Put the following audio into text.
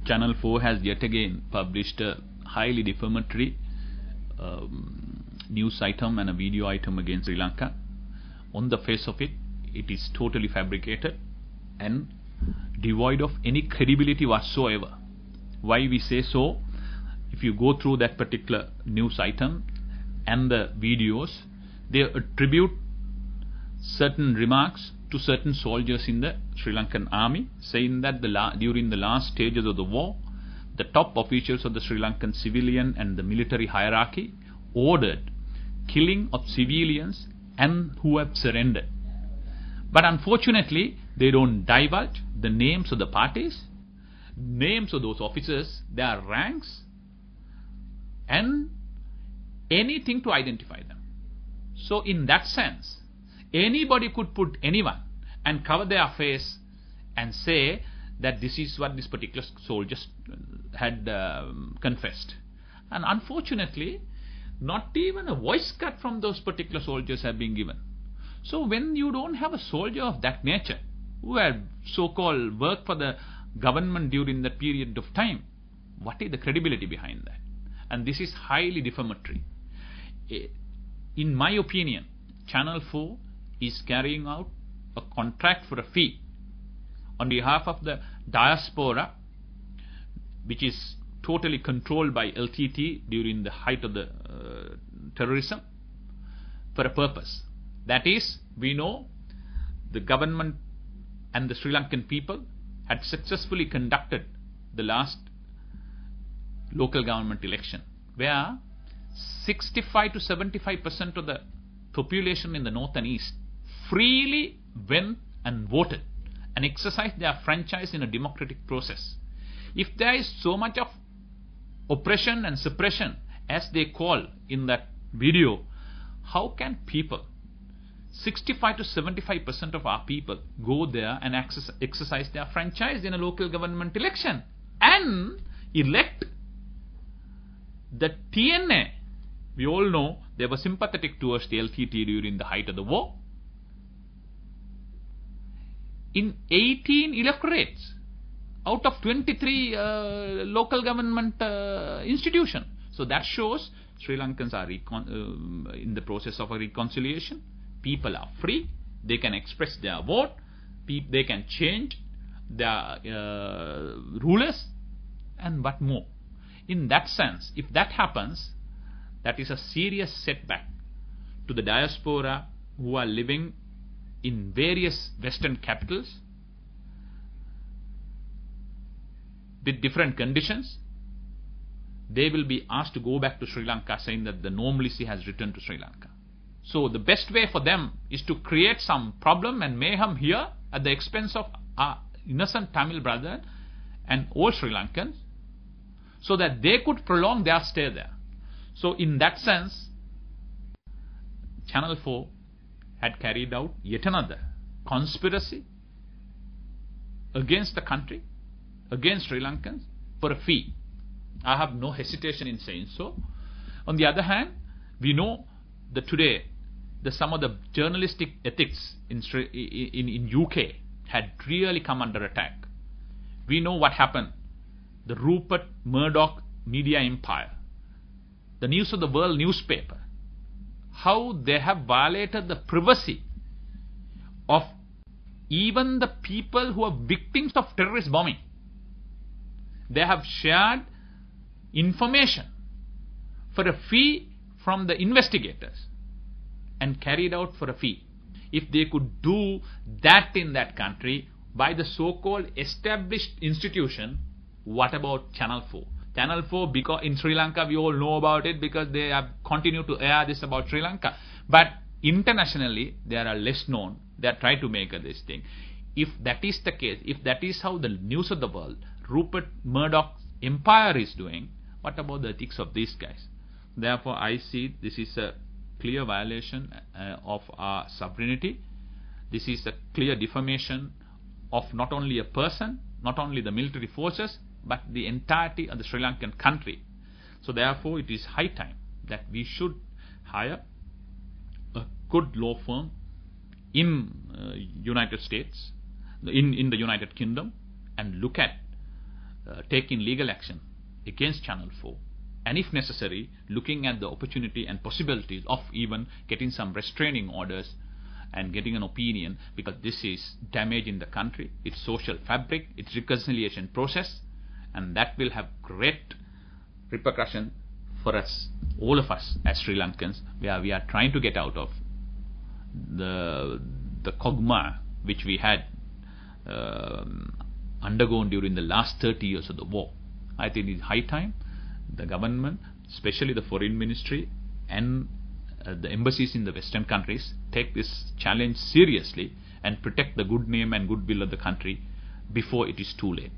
Channel 4 has yet again published a highly defamatory news item and a video item against Sri Lanka. On the face of it, it is totally fabricated and devoid of any credibility whatsoever. Why we say so? If you go through that particular news item and the videos, they attribute certain remarks to certain soldiers in the Sri Lankan army, saying that during the last stages of the war, the top officials of the Sri Lankan civilian and the military hierarchy ordered killing of civilians and who have surrendered. But unfortunately, they don't divulge the names of the parties, names of those officers, their ranks, and anything to identify them. So in that sense, anybody could put anyone and cover their face and say that this is what this particular soldiers had confessed. And unfortunately, not even a voice cut from those particular soldiers have been given. So when you don't have a soldier of that nature, who had so-called worked for the government during that period of time, what is the credibility behind that? And this is highly defamatory. In my opinion, Channel 4 is carrying out a contract for a fee on behalf of the diaspora, which is totally controlled by LTT during the height of the terrorism, for a purpose. That is, we know the government and the Sri Lankan people had successfully conducted the last local government election, where 65 to 75% of the population in the north and east freely went and voted and exercised their franchise in a democratic process. If there is so much of oppression and suppression, as they call in that video, how can people, 65 to 75% of our people, go there and exercise their franchise in a local government election and elect the TNA? We all know they were sympathetic towards the LTT during the height of the war. In 18 electorates out of 23 local government institutions. So that shows Sri Lankans are in the process of a reconciliation. People are free. They can express their vote. They can change their rulers and what more. In that sense, if that happens, that is a serious setback to the diaspora who are living in various Western capitals with different conditions. They will be asked to go back to Sri Lanka, saying that the normalcy has returned to Sri Lanka. So the best way for them is to create some problem and mayhem here at the expense of our innocent Tamil brother and all Sri Lankans, so that they could prolong their stay there. So in that sense, Channel 4 had carried out yet another conspiracy against the country, against Sri Lankans, for a fee. I have no hesitation in saying so. On the other hand, we know that today some of the journalistic ethics in UK had really come under attack. We know what happened. The Rupert Murdoch media empire, the News of the World newspaper, how they have violated the privacy of even the people who are victims of terrorist bombing. They have shared information for a fee from the investigators and carried out for a fee. If they could do that in that country by the so-called established institution, what about Channel 4? Channel 4, because in Sri Lanka we all know about it because they have continued to air this about Sri Lanka. But internationally they are less known. They are trying to make this thing. If that is the case, if that is how the News of the World, Rupert Murdoch's empire is doing, what about the ethics of these guys? Therefore, I see this is a clear violation of our sovereignty. This is a clear defamation of not only a person, not only the military forces, but the entirety of the Sri Lankan country. So therefore, it is high time that we should hire a good law firm in United States, in the United Kingdom, and look at taking legal action against Channel 4, and if necessary, looking at the opportunity and possibilities of even getting some restraining orders and getting an opinion, because this is damaging the country, its social fabric, its reconciliation process, and that will have great repercussion for us, all of us as Sri Lankans, where we are trying to get out of the quagmire which we had undergone during the last 30 years of the war. I think it's high time the government, especially the foreign ministry and the embassies in the Western countries, take this challenge seriously and protect the good name and goodwill of the country before it is too late.